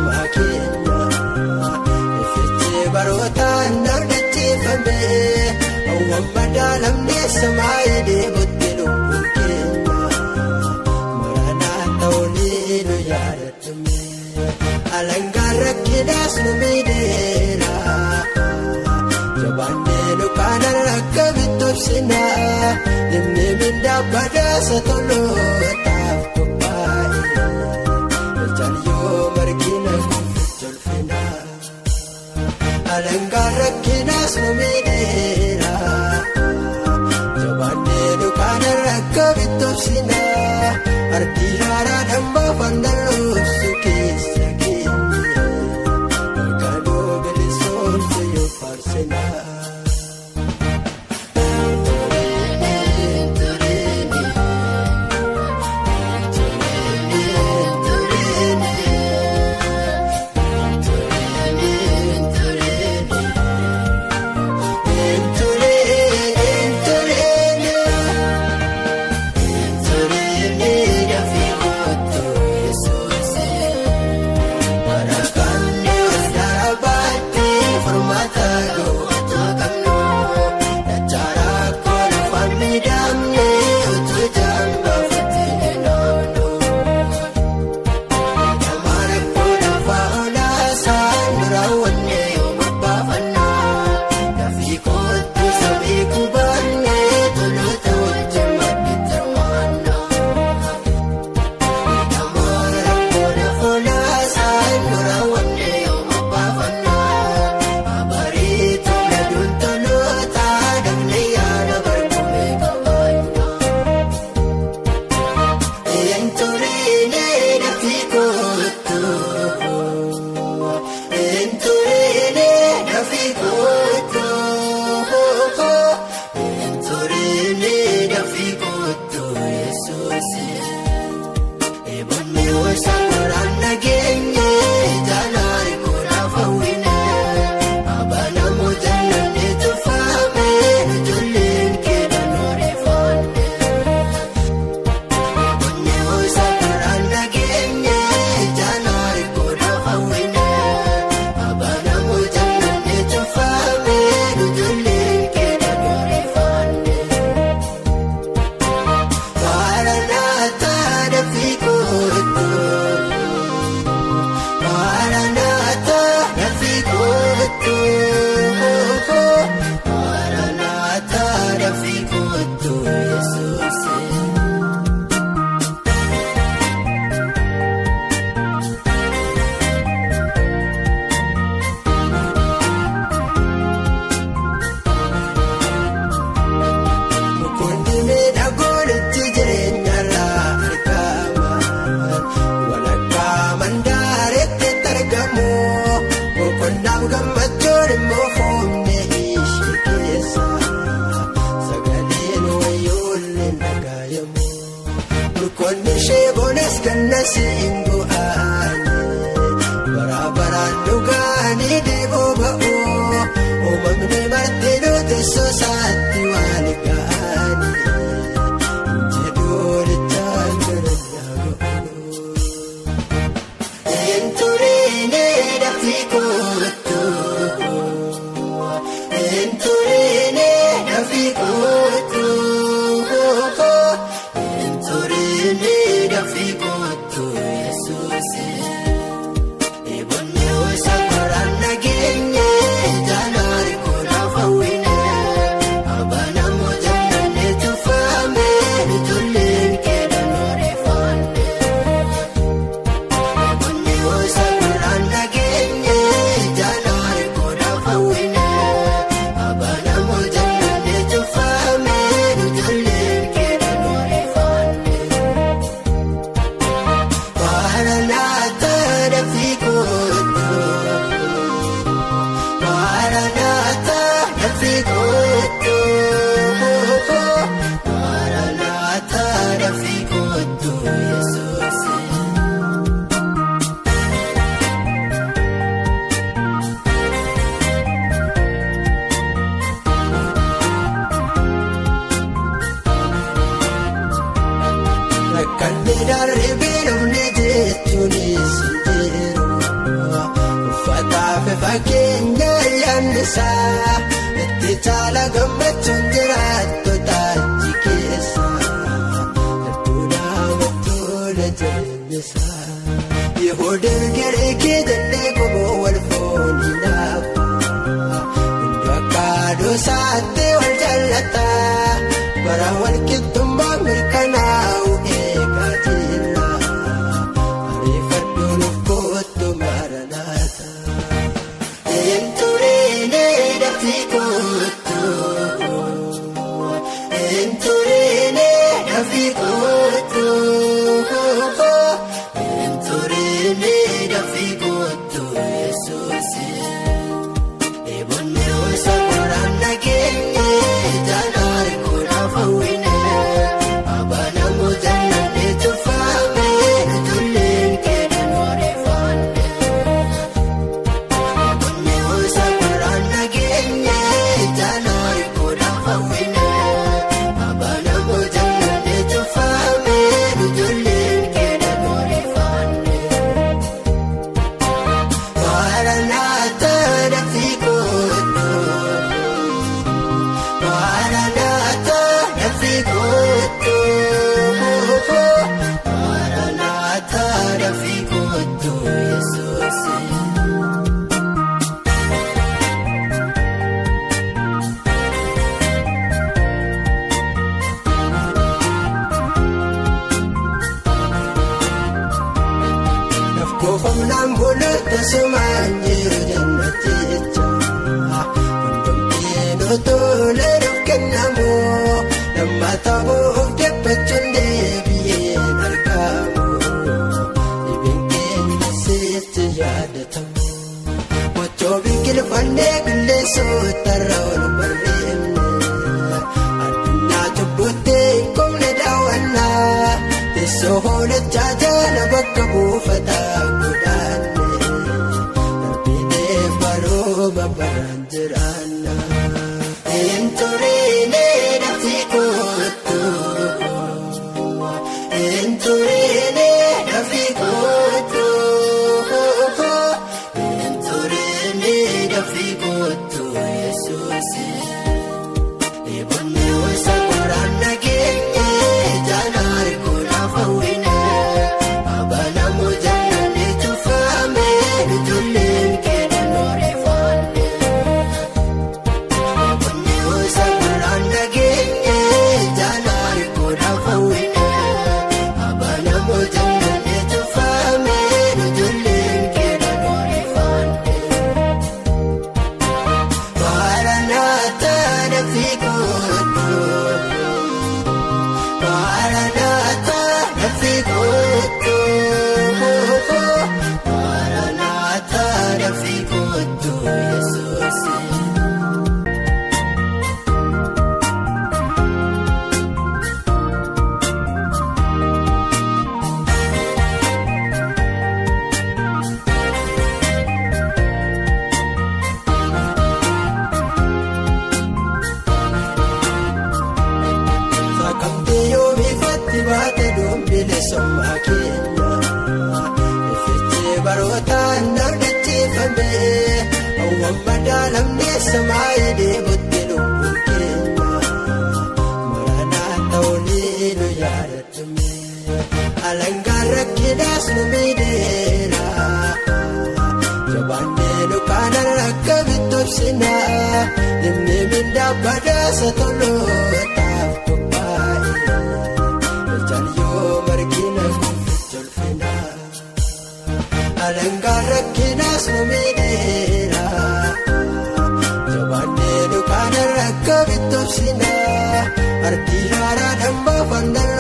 makina ifiche barotan dargachi fame awam badalam ne samay de butelu kenya marana tawli no yaratme alangar kidas no midera jabane no kanar kabitopsina nimne minda bada satolo alangar kinas no midera jabane no kanar kabitopsina artihara damba pandalo sukisa kini kado belisol yo farsena Adosaatti wal jallata bara wal qixxummaa mirkanaa'u eegaa jira ariifadhuun kootu maranaata hin turine dafii kootu hin turine dafii kootu hin turine dafii kootu Yesuusi. Koofamnaan buluutti sumaan jiru jannatti jecha hundumtiin otoolee nuuf kennamu lammata bu'uuf debbachuun deebi'een argamu dhibeen keenya sitti yaadatamu mochoo biqilfannee qilleensootarra ol barreeffne addunyaa cubbuutti hin qubne daawwannaa teessoo hoolachaa jala bakka buufataa. Babaraan jiraanna hin turine dafii kootu hin turine dafii kootu hin turine dafii kootu Yesuusi. Eebonni wayisa qoraan nageenye jaalaari koonaaf hawwine abanamu jaalladhe tuffaame ijoolleen keedhan oreef. Baate doombile sommaa keenya ifichee barootaan dargacheeffame hawwan madaalamnee samaayii deemutti lubbuun keenya maranaa ta'uunii nu yaadachume alangaan rakkinaas nu miidheera jabaannee nu kaana rakka bitobsina inni mindaa badaasa tolootaaf qophaa'e. Alangaan rakkinaas nu miidheera jabaannee nu kaana rakka bitobsina artii haaraa dhammaa fannaa.